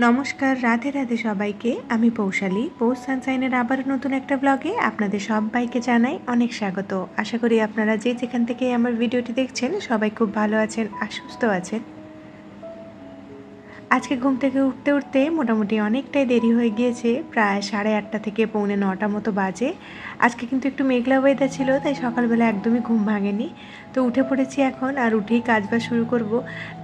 নমস্কার, রাধে রাধে সবাইকে। আমি পৌশালী। পৌষ সানশাইনের আবার নতুন একটা ব্লগে আপনাদের সবাইকে জানাই অনেক স্বাগত। আশা করি আপনারা যে যেখান থেকে আমার ভিডিওটি দেখছেন সবাই খুব ভালো আছেন আর সুস্থ আছেন। আজকে ঘুম থেকে উঠতে উঠতে মোটামুটি অনেকটাই দেরি হয়ে গিয়েছে, প্রায় 8:30 থেকে 8:45 মতো বাজে। আজকে কিন্তু একটু মেঘলা ওয়েদার ছিল, তাই সকালবেলা একদমই ঘুম ভাঙেনি। তো উঠে পড়েছি এখন, আর উঠেই কাজবাজ শুরু করব।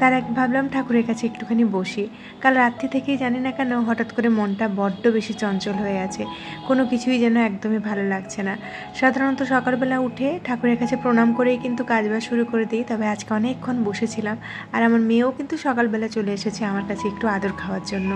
তার আগে ভাবলাম ঠাকুরের কাছে একটুখানি বসি। কাল রাত্রি থেকেই জানি না কেন হঠাৎ করে মনটা বড্ড বেশি চঞ্চল হয়ে আছে, কোনো কিছুই যেন একদমই ভালো লাগছে না। সাধারণত সকালবেলা উঠে ঠাকুরের কাছে প্রণাম করেই কিন্তু কাজবাজ শুরু করে দিই, তবে আজকে অনেকক্ষণ বসেছিলাম। আর আমার মেয়েও কিন্তু সকালবেলা চলে এসেছে আমার কাছে একটু আদর খাওয়ার জন্য।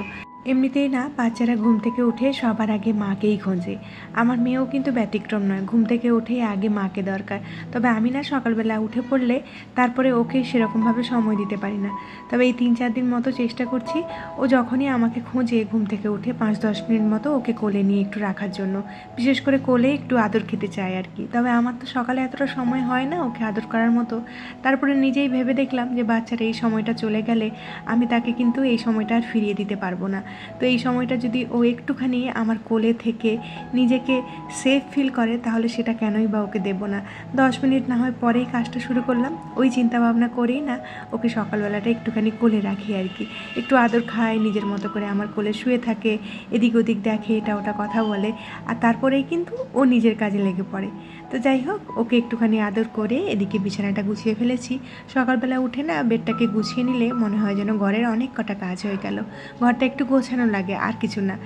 এমনিতেই না বাচ্চারা ঘুম থেকে উঠে সবার আগে মাকেই খোঁজে। আমার মেয়েও কিন্তু ব্যতিক্রম নয়, ঘুম থেকে উঠেই আগে মাকে দরকার। তবে আমি না সকালবেলা উঠে পড়লে তারপরে ওকে সেরকমভাবে সময় দিতে পারি না। তবে এই 3-4 দিন মতো চেষ্টা করছি, ও যখনই আমাকে খোঁজে ঘুম থেকে উঠে 5-10 মিনিট মতো ওকে কোলে নিয়ে একটু রাখার জন্য। বিশেষ করে কোলে একটু আদর খেতে চাই আর কি। তবে আমার তো সকালে এতটা সময় হয় না ওকে আদর করার মতো। তারপরে নিজেই ভেবে দেখলাম যে বাচ্চার এই সময়টা চলে গেলে আমি তাকে কিন্তু এই সময়টা আর ফিরিয়ে দিতে পারবো না। তো এই সময়টা যদি ও একটুখানি আমার কোলে থেকে নিজেকে সেফ ফিল করে, তাহলে সেটা কেনই বা ওকে দেবো না। 10 মিনিট না হয় পরেই কাজটা শুরু করলাম, ওই চিন্তা ভাবনা করেই না ওকে সকালবেলাটা একটুখানি কোলে রাখি আর কি। একটু আদর খায়, নিজের মতো করে আমার কোলে শুয়ে থাকে, এদিক ওদিক দেখে, এটা ওটা কথা বলে, আর তারপরেই কিন্তু ও নিজের কাজে লেগে পড়ে। তো যাই হোক, ওকে একটুখানি আদর করে এদিকে বিছানাটা গুছিয়ে ফেলেছি। সকালবেলা উঠে না বেডটাকে গুছিয়ে নিলে মনে হয় যেন ঘরের অনেক কটা কাজ হয়ে গেল। ঘরটা একটু গোছানো লাগে, আর কিছু না।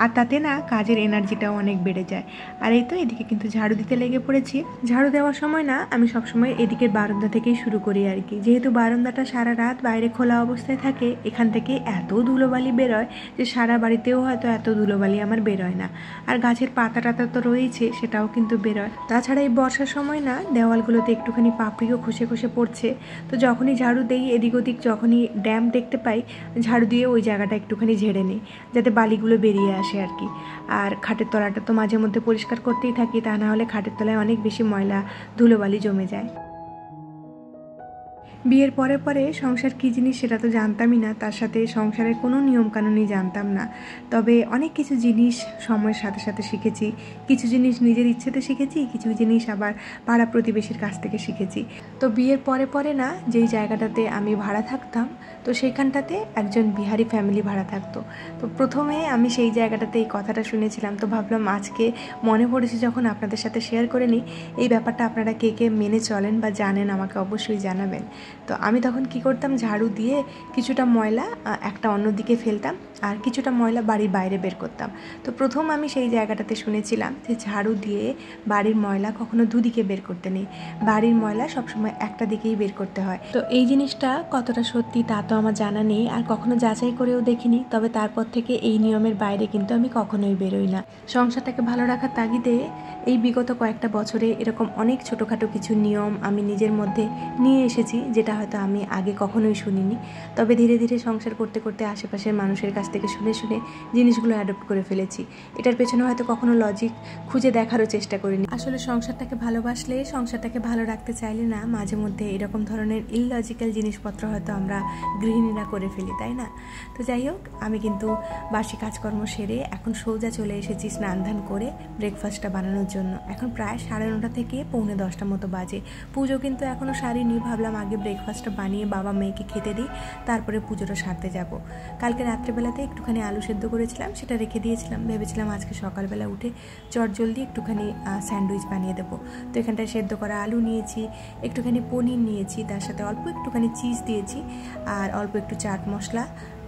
আর তাতে না কাজের এনার্জিটাও অনেক বেড়ে যায়। আর এই তো এদিকে কিন্তু ঝাড়ু দিতে লেগে পড়েছি। ঝাড়ু দেওয়ার সময় না আমি সবসময় এদিকের বারান্দা থেকেই শুরু করি আর কি। যেহেতু বারান্দাটা সারা রাত বাইরে খোলা অবস্থায় থাকে, এখান থেকে এত ধুলোবালি বেরোয় যে সারা বাড়িতেও হয়তো এত ধুলোবালি আমার বেরোয় না। আর গাছের পাতা টাতা তো রয়েছে, সেটাও কিন্তু বেরোয়। তাছাড়া এই বর্ষার সময় না দেওয়ালগুলোতে একটুখানি পাপড়িও খসে খসে পড়ছে। তো যখনই ঝাড়ু দেই এদিক ওদিক, যখনই ড্যাম দেখতে পাই, ঝাড়ু দিয়ে ওই জায়গাটা একটুখানি ঝেড়ে নিই, যাতে বালিগুলো বেরিয়ে আসে আর কি। আর খাটের তলাটা তো মাঝে মধ্যে পরিষ্কার করতেই থাকি, তা না হলে খাটের তলায় অনেক বেশি ময়লা ধুলোবালি জমে যায়। বিয়ের পরে পরে সংসার কী জিনিস সেটা তো জানতামই না, তার সাথে সংসারের কোনো নিয়মকানুনই জানতাম না। তবে অনেক কিছু জিনিস সময়ের সাথে সাথে শিখেছি। কিছু জিনিস নিজের ইচ্ছেতে শিখেছি, কিছু জিনিস আবার পাড়া প্রতিবেশীর কাছ থেকে শিখেছি। তো বিয়ের পরে পরে না যেই জায়গাটাতে আমি ভাড়া থাকতাম, তো সেইখানটাতে একজন বিহারি ফ্যামিলি ভাড়া থাকতো। তো প্রথমে আমি সেই জায়গাটাতে এই কথাটা শুনেছিলাম, তো ভাবলাম আজকে মনে পড়েছে যখন আপনাদের সাথে শেয়ার করে নিই। এই ব্যাপারটা আপনারা কে কে মেনে চলেন বা জানেন আমাকে অবশ্যই জানাবেন। তো আমি তখন কি করতাম, ঝাড়ু দিয়ে কিছুটা ময়লা একটা অন্যদিকে ফেলতাম, আর কিছুটা ময়লা বাড়ির বাইরে বের করতাম। তো প্রথম আমি সেই জায়গাটাতে শুনেছিলাম যে ঝাড়ু দিয়ে বাড়ির ময়লা কখনো দুদিকে বের করতে নেই, বাড়ির ময়লা সবসময় একটা দিকেই বের করতে হয়। তো এই জিনিসটা কতটা সত্যি তা তো আমার জানা নেই, আর কখনো যাচাই করেও দেখিনি। তবে তারপর থেকে এই নিয়মের বাইরে কিন্তু আমি কখনোই বেরোই না। সংসারটাকে ভালো রাখার তাগিদে এই বিগত কয়েকটা বছরে এরকম অনেক ছোটোখাটো কিছু নিয়ম আমি নিজের মধ্যে নিয়ে এসেছি, যেটা হয়তো আমি আগে কখনোই শুনিনি। তবে ধীরে ধীরে সংসার করতে করতে আশেপাশের মানুষের কাছ থেকে শুনে শুনে জিনিসগুলো অ্যাডপ্ট করে ফেলেছি। এটার পেছনে হয়তো কখনো লজিক খুঁজে দেখারও চেষ্টা করিনি। আসলে সংসারটাকে ভালোবাসলে, সংসারটাকে ভালো রাখতে চাইলে না মাঝে মধ্যে এরকম ধরনের ইললজিক্যাল জিনিসপত্র হয়তো আমরা গৃহিণীরা করে ফেলি, তাই না? তো যাই হোক, আমি কিন্তু বাসি কাজকর্ম সেরে এখন সোজা চলে এসেছি স্নান ধান করে ব্রেকফাস্টটা বানানোর জন্য। এখন প্রায় 9:30 থেকে 9:45 মতো বাজে। পুজো কিন্তু এখনও সারিনি, ভাবলাম আগে ব্রেকফাস্টটা বানিয়ে বাবা মেয়েকে খেতে দিই, তারপরে পুজোটা সারতে যাব। কালকে রাত্রেবেলাতে একটুখানি আলু সেদ্ধ করেছিলাম, সেটা রেখে দিয়েছিলাম। ভেবেছিলাম আজকে সকালবেলা উঠে চটজলদি একটুখানি স্যান্ডউইচ বানিয়ে দেবো। তো এখানটায় সেদ্ধ করা আলু নিয়েছি, একটুখানি পনির নিয়েছি, তার সাথে অল্প একটুখানি চিজ দিয়েছি, আর অল্প একটু chaat masala,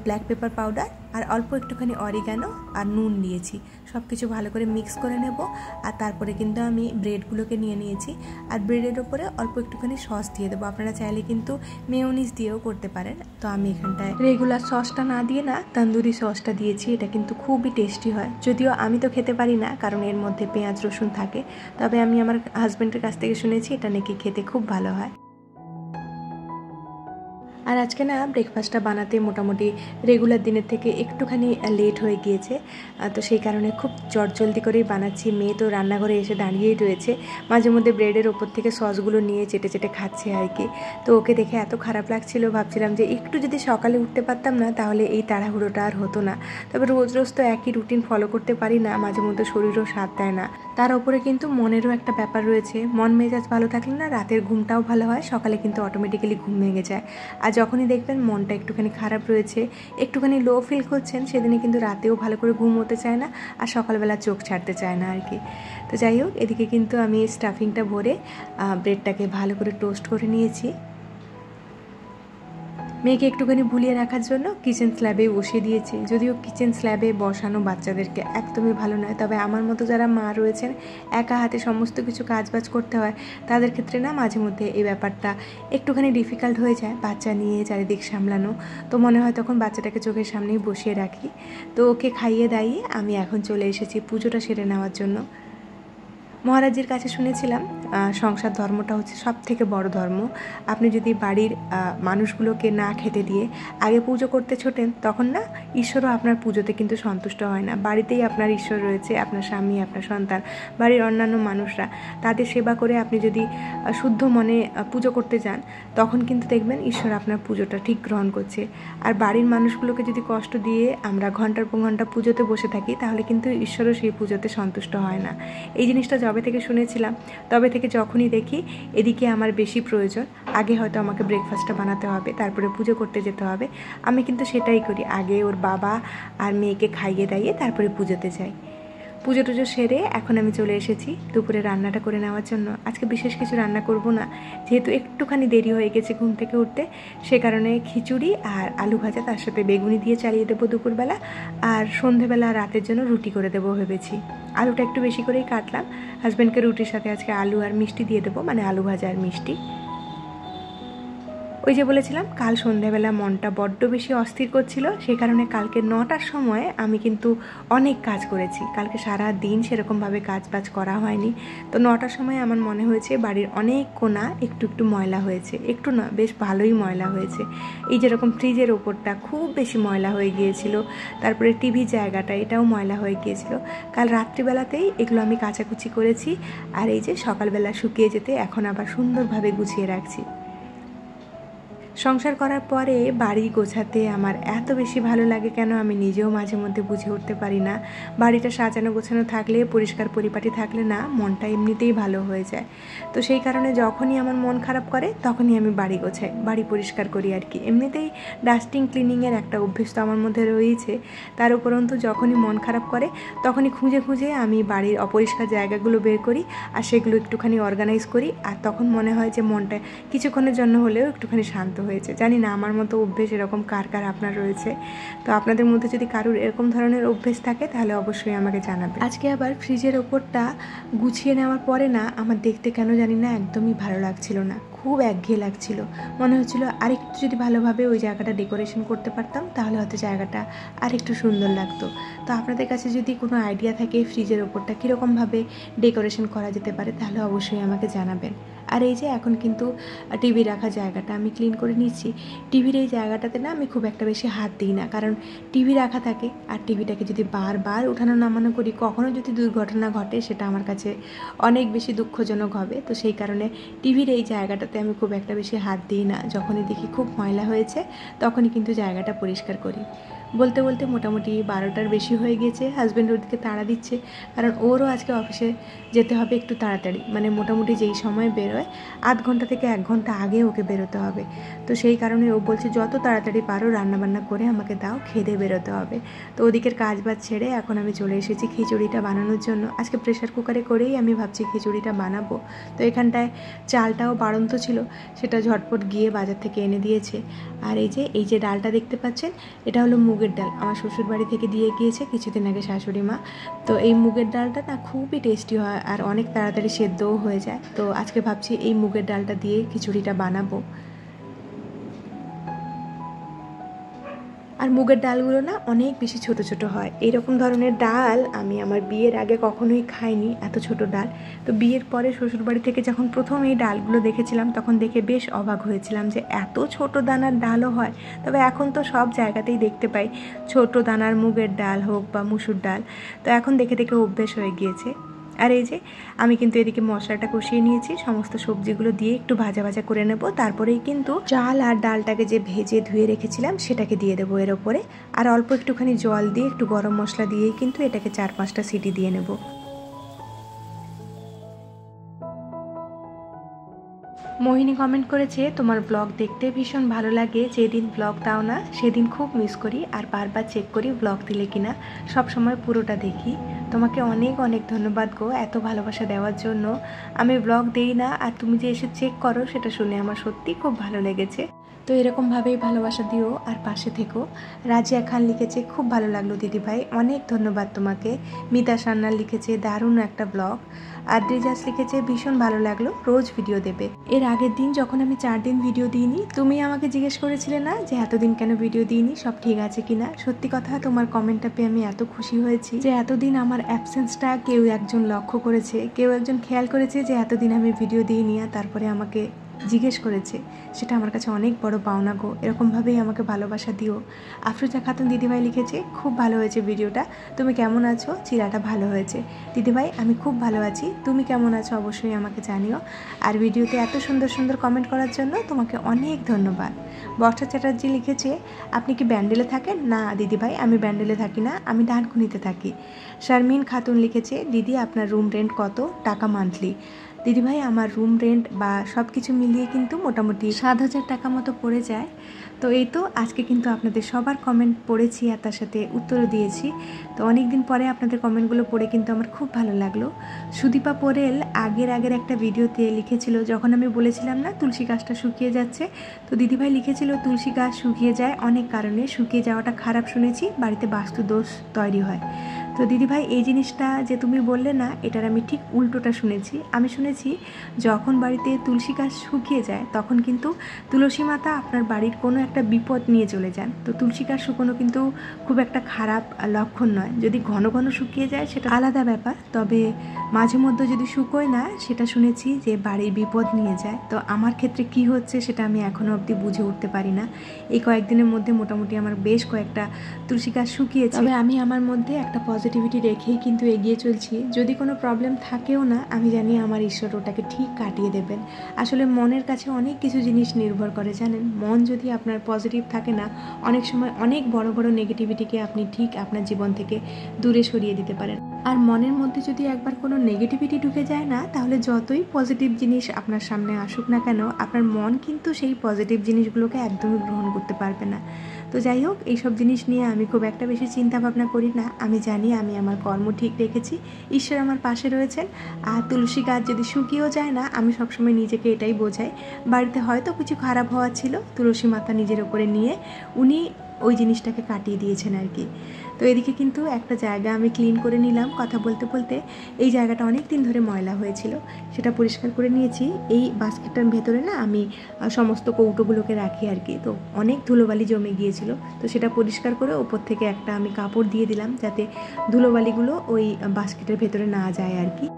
black pepper powder, আর অল্প একটুখানি অরিগানো আর নুন দিয়েছি। সব কিছু ভালো করে মিক্স করে নেব। আর তারপরে কিন্তু আমি ব্রেডগুলোকে নিয়ে নিয়েছি, আর ব্রেডের ওপরে অল্প একটুখানি সস দিয়ে দেবো। আপনারা চাইলে কিন্তু মেয়োনিজ দিয়েও করতে পারেন। তো আমি এখানটায় রেগুলার সসটা না দিয়ে না তন্দুরি সসটা দিয়েছি, এটা কিন্তু খুবই টেস্টি হয়। যদিও আমি তো খেতে পারি না, কারণ এর মধ্যে পেঁয়াজ রসুন থাকে। তবে আমি আমার হাজব্যান্ডের কাছ থেকে শুনেছি এটা নাকি খেতে খুব ভালো হয়। আর আজকে না ব্রেকফাস্টটা বানাতে মোটামুটি রেগুলার দিনের থেকে একটুখানি লেট হয়ে গিয়েছে। তো সেই কারণে খুব চটজলদি করেই বানাচ্ছি। মেয়ে তো রান্নাঘরে এসে দাঁড়িয়েই রয়েছে, মাঝে মধ্যে ব্রেডের ওপর থেকে সসগুলো নিয়ে চেটে চেটে খাচ্ছে আর কি। তো ওকে দেখে এত খারাপ লাগছিল, ভাবছিলাম যে একটু যদি সকালে উঠতে পারতাম না তাহলে এই তাড়াহুড়োটা আর হতো না। তবে রোজ রোজ তো একই রুটিন ফলো করতে পারি না, মাঝে মধ্যে শরীরও সাথ দেয় না। তার ওপরে কিন্তু মনেরও একটা ব্যাপার রয়েছে, মন মেজাজ ভালো থাকলে না রাতের ঘুমটাও ভালো হয়, সকালে কিন্তু অটোমেটিক্যালি ঘুম ভেঙে যায়। আর যখনই দেখবেন মনটা একটুখানি খারাপ রয়েছে, একটুখানি লো ফিল করছেন, সেদিনে কিন্তু রাতেও ভালো করে ঘুম হতে চায় না আর সকালবেলা চোখ ছাড়তে চায় না আর কি। তো যাই হোক, এদিকে কিন্তু আমি স্টাফিংটা ভরে ব্রেডটাকে ভালো করে টোস্ট করে নিয়েছি। মেয়েকে একটুখানি ভুলিয়ে রাখার জন্য কিচেন স্ল্যাবে বসিয়ে দিয়েছি। যদিও কিচেন স্ল্যাবে বসানো বাচ্চাদেরকে একদমই ভালো নয়, তবে আমার মতো যারা মা রয়েছেন, একা হাতে সমস্ত কিছু কাজবাজ করতে হয়, তাদের ক্ষেত্রে না মাঝে মধ্যে এই ব্যাপারটা একটুখানি ডিফিকাল্ট হয়ে যায়, বাচ্চা নিয়ে চারিদিক সামলানো। তো মনে হয় তখন বাচ্চাটাকে চোখের সামনেই বসিয়ে রাখি। তো ওকে খাইয়ে দাইয়ে আমি এখন চলে এসেছি পুজোটা সেরে নেওয়ার জন্য। মহারাজজির কাছে শুনেছিলাম সংসার ধর্মটা হচ্ছে সব থেকে বড় ধর্ম। আপনি যদি বাড়ির মানুষগুলোকে না খেতে দিয়ে আগে পুজো করতে ছোটেন, তখন না ঈশ্বরও আপনার পুজোতে কিন্তু সন্তুষ্ট হয় না। বাড়িতেই আপনার ঈশ্বর রয়েছে, আপনার স্বামী, আপনার সন্তান, বাড়ির অন্যান্য মানুষরা, তাদের সেবা করে আপনি যদি শুদ্ধ মনে পুজো করতে যান, তখন কিন্তু দেখবেন ঈশ্বর আপনার পুজোটা ঠিক গ্রহণ করছে। আর বাড়ির মানুষগুলোকে যদি কষ্ট দিয়ে আমরা ঘন্টার পর ঘন্টা পুজোতে বসে থাকি, তাহলে কিন্তু ঈশ্বরও সেই পুজোতে সন্তুষ্ট হয় না। এই জিনিসটা যবে থেকে শুনেছিলাম, তবে থেকে যখনই দেখি এদিকে আমার বেশি প্রয়োজন, আগে হয়তো আমাকে ব্রেকফাস্টটা বানাতে হবে, তারপরে পুজো করতে যেতে হবে, আমি কিন্তু সেটাই করি। আগে ওর বাবা আর মেয়েকে খাইয়ে দাইয়ে তারপরে পুজোতে যাই। পুজো টুজো সেরে এখন আমি চলে এসেছি দুপুরে রান্নাটা করে নেওয়ার জন্য। আজকে বিশেষ কিছু রান্না করব না, যেহেতু একটুখানি দেরি হয়ে গেছে ঘুম থেকে উঠতে, সে কারণে খিচুড়ি আর আলু ভাজা, তার সাথে বেগুনি দিয়ে চালিয়ে দেবো দুপুরবেলা, আর সন্ধেবেলা রাতের জন্য রুটি করে দেবো ভেবেছি। আলুটা একটু বেশি করেই কাটলাম, হাজব্যান্ডকে রুটির সাথে আজকে আলু আর মিষ্টি দিয়ে দেবো, মানে আলু ভাজা আর মিষ্টি। ওই যে বলেছিলাম কাল সন্ধ্যাবেলা মনটা বড্ড বেশি অস্থির করছিল, সেই কারণে কালকে 9টার সময় আমি কিন্তু অনেক কাজ করেছি। কালকে সারা দিন সেরকমভাবে কাজ বাজ করা হয়নি। তো 9টার সময় আমার মনে হয়েছে বাড়ির অনেক কোণা একটু একটু ময়লা হয়েছে, একটু না বেশ ভালোই ময়লা হয়েছে। এই যেরকম ফ্রিজের ওপরটা খুব বেশি ময়লা হয়ে গিয়েছিল, তারপরে টিভি জায়গাটা এটাও ময়লা হয়ে গিয়েছিল। কাল রাত্রিবেলাতেই এগুলো আমি কাচাকুচি করেছি, আর এই যে সকালবেলা শুকিয়ে যেতে এখন আবার সুন্দরভাবে গুছিয়ে রাখছি। সংসার করার পরে বাড়ি গোছাতে আমার এত বেশি ভালো লাগে কেন আমি নিজেও মাঝে মধ্যে বুঝে উঠতে পারি না। বাড়িটা সাজানো গোছানো থাকলে, পরিষ্কার পরিপাটি থাকলে না মনটা এমনিতেই ভালো হয়ে যায়। তো সেই কারণে যখনই আমার মন খারাপ করে তখনই আমি বাড়ি গোছাই, বাড়ি পরিষ্কার করি আর কি। এমনিতেই ডাস্টিং ক্লিনিংয়ের একটা অভ্যেস তো আমার মধ্যে রয়েছে, তার উপরন্তু যখনই মন খারাপ করে তখনই খুঁজে খুঁজে আমি বাড়ির অপরিষ্কার জায়গাগুলো বের করি আর সেগুলো একটুখানি অর্গানাইজ করি, আর তখন মনে হয় যে মনটা কিছুক্ষণের জন্য হলেও একটুখানি শান্ত হয়েছে। জানি না আমার মতো অভ্যেস এরকম কার কার আপনার রয়েছে। তো আপনাদের মধ্যে যদি কারোর এরকম ধরনের অভ্যেস থাকে তাহলে অবশ্যই আমাকে জানাবে। আজকে আবার ফ্রিজের ওপরটা গুছিয়ে নেওয়ার পরে না আমার দেখতে কেন জানি না একদমই ভালো লাগছিল না, খুব একঘেয়ে লাগছিল। মনে হচ্ছিল আরেকটু যদি ভালোভাবে ওই জায়গাটা ডেকোরেশন করতে পারতাম তাহলে হয়তো জায়গাটা আরেকটু সুন্দর লাগতো। তো আপনাদের কাছে যদি কোনো আইডিয়া থাকে ফ্রিজের ওপরটা কীরকমভাবে ডেকোরেশন করা যেতে পারে তাহলে অবশ্যই আমাকে জানাবেন। আর এই যে এখন কিন্তু টিভি রাখা জায়গাটা আমি ক্লিন করে নিচ্ছি। টিভির এই জায়গাটাতে না আমি খুব একটা বেশি হাত দিই না, কারণ টিভি রাখা থাকে আর টিভিটাকে যদি বারবার উঠানো নামানো করি, কখনও যদি দুর্ঘটনা ঘটে সেটা আমার কাছে অনেক বেশি দুঃখজনক হবে। তো সেই কারণে টিভির এই জায়গাটাতে আমি খুব একটা বেশি হাত দিই না। যখনই দেখি খুব ময়লা হয়েছে তখনই কিন্তু জায়গাটা পরিষ্কার করি। বলতে বলতে মোটামুটি 12টার বেশি হয়ে গিয়েছে। হাজব্যান্ড ওদিকে তাড়া দিচ্ছে, কারণ ওরও আজকে অফিসে যেতে হবে একটু তাড়াতাড়ি, মানে মোটামুটি যেই সময় বেরোয় 8 ঘন্টা থেকে 1 ঘন্টা আগে ওকে বেরোতে হবে। তো সেই কারণে ও বলছে যত তাড়াতাড়ি পারো রান্নাবান্না করে আমাকে দাও, খেয়ে বেরোতে হবে। তো ওদিকের কাজ বাজ ছেড়ে এখন আমি চলে এসেছি খিচুড়িটা বানানোর জন্য। আজকে প্রেশার কুকারে করেই আমি ভাবছি খিচুড়িটা বানাবো। তো এখানটায় চালটাও বাড়ন্ত ছিল, সেটা ঝটপট গিয়ে বাজার থেকে এনে দিয়েছে। আর এই যে ডালটা দেখতে পাচ্ছেন, এটা হলো মুগের ডাল, আমার শ্বশুর বাড়ি থেকে দিয়ে গিয়েছে কিছুদিন আগে শাশুড়ি মা। তো এই মুগের ডালটা না খুবই টেস্টি হয় আর অনেক তাড়াতাড়ি সেদ্ধও হয়ে যায়। তো আজকে ভাবছি এই মুগের ডালটা দিয়ে খিচুড়িটা বানাবো। আর মুগের ডালগুলো না অনেক বেশি ছোট ছোট হয়। এইরকম ধরনের ডাল আমি আমার বিয়ের আগে কখনোই খাইনি, এত ছোট ডাল। তো বিয়ের পরে শ্বশুরবাড়ি থেকে যখন প্রথম এই ডালগুলো দেখেছিলাম তখন দেখে বেশ অবাক হয়েছিলাম যে এত ছোট দানার ডালও হয়। তবে এখন তো সব জায়গাতেই দেখতে পাই ছোট দানার মুগের ডাল হোক বা মুসুর ডাল, তো এখন দেখে দেখে অভ্যেস হয়ে গিয়েছে। আর এই যে আমি কিন্তু এদিকে মশলাটা কষিয়ে নিয়েছি, সমস্ত সবজিগুলো দিয়ে একটু ভাজা ভাজা করে নেব। তারপরেই কিন্তু চাল আর ডালটাকে যে ভেজে ধুয়ে রেখেছিলাম সেটাকে দিয়ে দেবো এর ওপরে। আর অল্প একটুখানি জল দিয়ে একটু গরম মশলা দিয়েই কিন্তু এটাকে 4-5টা সিটি দিয়ে নেব। মোহিনী কমেন্ট করেছে, তোমার ব্লগ দেখতে ভীষণ ভালো লাগে, যেদিন ব্লগ দাও না সেদিন খুব মিস করি আর বারবার চেক করি ব্লগ দিলে কিনা, সব সময় পুরোটা দেখি। তোমাকে অনেক অনেক ধন্যবাদ গো এত ভালোবাসা দেওয়ার জন্য। আমি ব্লগ দেই না আর তুমি যে এসে চেক করো সেটা শুনে আমার সত্যি খুব ভালো লেগেছে। তো এরকমভাবেই ভালোবাসা দিও আর পাশে থেকো। রাজিয়া খান লিখেছে, খুব ভালো লাগলো দিদিভাই, অনেক ধন্যবাদ তোমাকে। মিতা সান্নাল লিখেছে, দারুণ একটা ব্লগ। আর দ্রিজাস লিখেছে, ভীষণ ভালো লাগলো, রোজ ভিডিও দেবে। এর আগের দিন যখন আমি 4 দিন ভিডিও দিইনি, তুমি আমাকে জিজ্ঞেস করেছিলে না যে এতদিন কেন ভিডিও দিইনি, সব ঠিক আছে কিনা। সত্যি কথা, তোমার কমেন্টটা পেয়ে আমি এত খুশি হয়েছি যে এতদিন আমার অ্যাবসেন্সটা কেউ একজন লক্ষ্য করেছে, কেউ একজন খেয়াল করেছে যে এতদিন আমি ভিডিও দিইনি আর তারপরে আমাকে জিজ্ঞেস করেছে। সেটা আমার কাছে অনেক বড় পাওনা গো। এরকমভাবেই আমাকে ভালোবাসা দিও। আফরোজা খাতুন দিদিভাই লিখেছে, খুব ভালো হয়েছে ভিডিওটা, তুমি কেমন আছো, চিরাটা ভালো হয়েছে। দিদিভাই আমি খুব ভালো আছি, তুমি কেমন আছো অবশ্যই আমাকে জানিও। আর ভিডিওতে এত সুন্দর সুন্দর কমেন্ট করার জন্য তোমাকে অনেক ধন্যবাদ। বর্ষা চ্যাটার্জি লিখেছে, আপনি কি ব্যান্ডেলে থাকেন? না দিদিভাই, আমি ব্যান্ডেলে থাকি না, আমি ডানকুনিতে থাকি। শারমিন খাতুন লিখেছে, দিদি আপনার রুম রেন্ট কত টাকা মান্থলি? দিদিভাই আমার রুম রেন্ট বা সব কিছু মিলিয়ে কিন্তু মোটামুটি 7,000 টাকা মতো পড়ে যায়। তো এই তো আজকে কিন্তু আপনাদের সবার কমেন্ট পড়েছি আর তার সাথে উত্তরও দিয়েছি। তো অনেক দিন পরে আপনাদের কমেন্টগুলো পড়ে কিন্তু আমার খুব ভালো লাগলো। সুদীপা পোরেল আগের একটা ভিডিওতে লিখেছিল, যখন আমি বলেছিলাম না তুলসী গাছটা শুকিয়ে যাচ্ছে, তো দিদিভাই লিখেছিল তুলসী গাছ শুকিয়ে যায় অনেক কারণে, শুকিয়ে যাওয়াটা খারাপ শুনেছি, বাড়িতে বাস্তু দোষ তৈরি হয়। তো দিদিভাই এই জিনিসটা যে তুমি বললে না, এটার আমি ঠিক উল্টোটা শুনেছি। আমি শুনেছি যখন বাড়িতে তুলসী গাছ শুকিয়ে যায় তখন কিন্তু তুলসী মাতা আপনার বাড়ির কোনো একটা বিপদ নিয়ে চলে যান। তো তুলসী গাছ শুকোনো কিন্তু খুব একটা খারাপ লক্ষণ নয়। যদি ঘন ঘন শুকিয়ে যায় সেটা আলাদা ব্যাপার, তবে মাঝে মধ্যে যদি শুকোয় না, সেটা শুনেছি যে বাড়ির বিপদ নিয়ে যায়। তো আমার ক্ষেত্রে কি হচ্ছে সেটা আমি এখনও অবধি বুঝে উঠতে পারি না। এই কয়েকদিনের মধ্যে মোটামুটি আমার বেশ কয়েকটা তুলসী গাছ শুকিয়েছে, তবে আমি আমার মধ্যে একটা পজিটিভিটি রেখেই কিন্তু এগিয়ে চলছি। যদি কোনো প্রবলেম থাকেও না, আমি জানি আমার ঈশ্বর ওটাকে ঠিক কাটিয়ে দেবেন। আসলে মনের কাছে অনেক কিছু জিনিস নির্ভর করে জানেন। মন যদি আপনার পজিটিভ থাকে না, অনেক সময় অনেক বড় বড় নেগেটিভিটিকে আপনি ঠিক আপনার জীবন থেকে দূরে সরিয়ে দিতে পারেন। আর মনের মধ্যে যদি একবার কোনো নেগেটিভিটি ঢুকে যায় না, তাহলে যতই পজিটিভ জিনিস আপনার সামনে আসুক না কেন, আপনার মন কিন্তু সেই পজিটিভ জিনিসগুলোকে একদমই গ্রহণ করতে পারবে না। তো যাই হোক, এইসব জিনিস নিয়ে আমি খুব একটা বেশি চিন্তা ভাবনা করি না। আমি জানি আমি আমার কর্ম ঠিক রেখেছি, ঈশ্বর আমার পাশে রয়েছেন। আর তুলসী গাছ যদি শুকিয়েও যায় না, আমি সবসময় নিজেকে এটাই বোঝাই, বাড়িতে হয়তো কিছু খারাপ হওয়া ছিল, তুলসী মাতা নিজের ওপরে নিয়ে উনি ওই জিনিসটাকে কাটিয়ে দিয়েছেন আর কি। তো এদিকে কিন্তু একটা জায়গা আমি ক্লিন করে নিলাম কথা বলতে বলতে। এই জায়গাটা অনেক দিন ধরে ময়লা হয়েছিল, সেটা পরিষ্কার করে নিয়েছি। এই বাস্কেটটার ভেতরে না আমি সমস্ত কৌটোগুলোকে রাখি আর কি। তো অনেক ধুলোবালি জমে গিয়েছিল, তো সেটা পরিষ্কার করে ওপর থেকে একটা আমি কাপড় দিয়ে দিলাম যাতে ধুলোবালিগুলো ওই বাস্কেটের ভেতরে না যায় আর কি।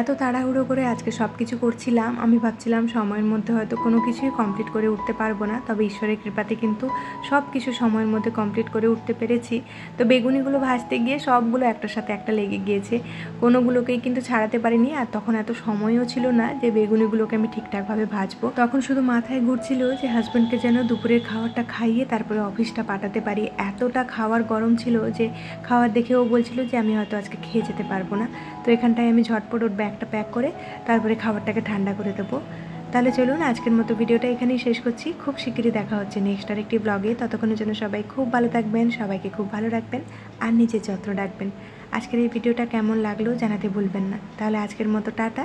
এত তাড়াহুড়ো করে আজকে সব কিছু করছিলাম, আমি ভাবছিলাম সময়ের মধ্যে হয়তো কোনো কিছুই কমপ্লিট করে উঠতে পারবো না, তবে ঈশ্বরের কৃপাতে কিন্তু সব কিছু সময়ের মধ্যে কমপ্লিট করে উঠতে পেরেছি। তো বেগুনিগুলো ভাজতে গিয়ে সবগুলো একটার সাথে একটা লেগে গিয়েছে, কোনোগুলোকেই কিন্তু ছাড়াতে পারিনি। আর তখন এত সময়ও ছিল না যে বেগুনিগুলোকে আমি ঠিকঠাকভাবে ভাজবো। তখন শুধু মাথায় ঘুরছিল যে হাজব্যান্ডকে যেন দুপুরের খাবারটা খাইয়ে তারপরে অফিসটা পাঠাতে পারি। এতটা খাওয়ার গরম ছিল যে খাওয়ার দেখে ও বলছিল যে আমি হয়তো আজকে খেয়ে যেতে পারবো না। তো এখানটায় আমি ঝটপট ওর ব্যাগটা প্যাক করে তারপরে খাবারটাকে ঠান্ডা করে দেবো। তাহলে চলুন আজকের মতো ভিডিওটা এখানেই শেষ করছি। খুব শিগগিরই দেখা হচ্ছে নেক্সট আরেকটি ব্লগে। ততক্ষণের জন্য সবাই খুব ভালো থাকবেন, সবাইকে খুব ভালো রাখবেন আর নিজের যত্ন রাখবেন। আজকের এই ভিডিওটা কেমন লাগলো জানাতে ভুলবেন না। তাহলে আজকের মতো টাটা,